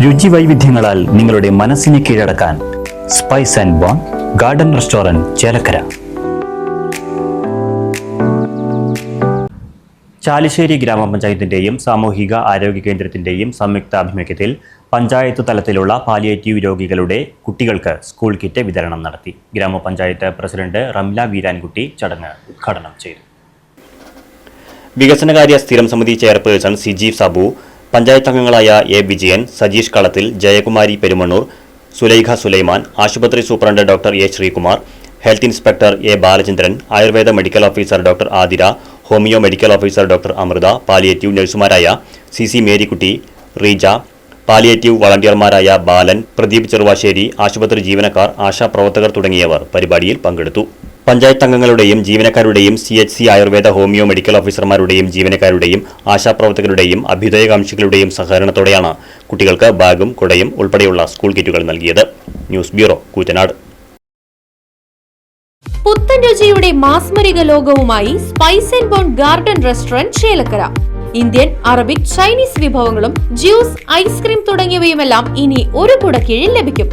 രുചി വൈവിധ്യങ്ങളാൽ നിങ്ങളുടെ മനസ്സിനെ കീഴടക്കാൻ spice and bone garden restaurant Chelakkara. Chalissery ഗ്രാമപഞ്ചായത്തിന്റെയും സാമൂഹിക ആരോഗ്യ കേന്ദ്രത്തിന്റെയും സംയുക്താഭിമുഖ്യത്തിൽ പഞ്ചായത്ത് തലത്തിലുള്ള പാലിയേറ്റീവ് രോഗികളുടെ കുട്ടികൾക്ക് സ്കൂൾ കിറ്റ് വിതരണം നടത്തി. ഗ്രാമപഞ്ചായത്ത് പ്രസിഡന്റ് റംല വീരാൻകുട്ടി ചടങ്ങ് ഉദ്ഘാടനം ചെയ്തു. വികസനകാര്യ സ്ഥിരം സമിതി ചെയർപേഴ്സൺ സിജി സാബു, പഞ്ചായത്ത് അംഗങ്ങളായ എ വിജയൻ, സജീഷ് കളത്തിൽ, ജയകുമാരി പെരുമണ്ണൂർ, സുലൈഖ സുലൈമാൻ, ആശുപത്രി superintendent doctor A Sreekumar, health inspector A Balachandran, Ayurveda medical officer doctor Athira, homeo medical officer doctor Amrita, palliative നഴ്സുമാരായ സി മേരിക്കുട്ടി, റീജ, പാലിയേറ്റീവ് വളണ്ടിയർമാരായ ബാലൻ, പ്രദീപ് ചെറുവാശ്ശേരി, ആശുപത്രി ജീവനക്കാർ, ആശാപ്രവർത്തകർ തുടങ്ങിയവർ പരിപാടിയിൽ പങ്കെടുത്തു. പഞ്ചായത്ത് അംഗങ്ങളുടെയും ജീവനക്കാരുടെയും CHC ആയുർവേദ ഹോമിയോ മെഡിക്കൽ ഓഫീസർമാരുടെയും ജീവനക്കാരുടെയും ആശാപ്രവർത്തകരുടെയും അഭ്യുദയകാംക്ഷികളുടെയും സഹകരണത്തോടെയാണ് കുട്ടികൾക്ക് ബാഗും കുടയും ഉൾപ്പെടെയുള്ള സ്കൂൾ കിറ്റുകൾ നൽകിയത്. News bureau, Koottanad. പുത്തൻ രുചിയുടെ മാസ്മരിക ലോകവുമായി Spice and bone garden restaurant Chelakkara. Indian, Arabic, Chinese വിഭവങ്ങളും ജ്യൂസ്, ഐസ്ക്രീം തുടങ്ങിയവയുമെല്ലാം ഇനി ഒരു കുടക്കീഴിൽ ലഭിക്കും.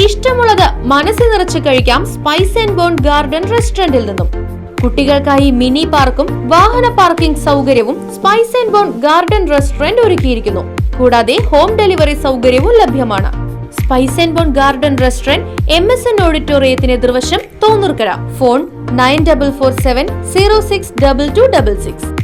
ഇഷ്ടമുള്ളത് മനസ്സ് നിറച്ച് കഴിക്കാം സ്പൈസ് ആൻഡ് ബോൺ ഗാർഡൻ റെസ്റ്റോറന്റിൽ നിന്നും. കുട്ടികൾക്കായി മിനി പാർക്കും വാഹന പാർക്കിംഗ് സൗകര്യവും spice and bone garden restaurant ഒരുക്കിയിരിക്കുന്നു. കൂടാതെ ഹോം ഡെലിവറി സൗകര്യവും ലഭ്യമാണ്. Spice and bone garden restaurant MSN ഓഡിറ്റോറിയത്തിന് എതിർവശം തോന്നൂർക്കര. ഫോൺ 9447 062266.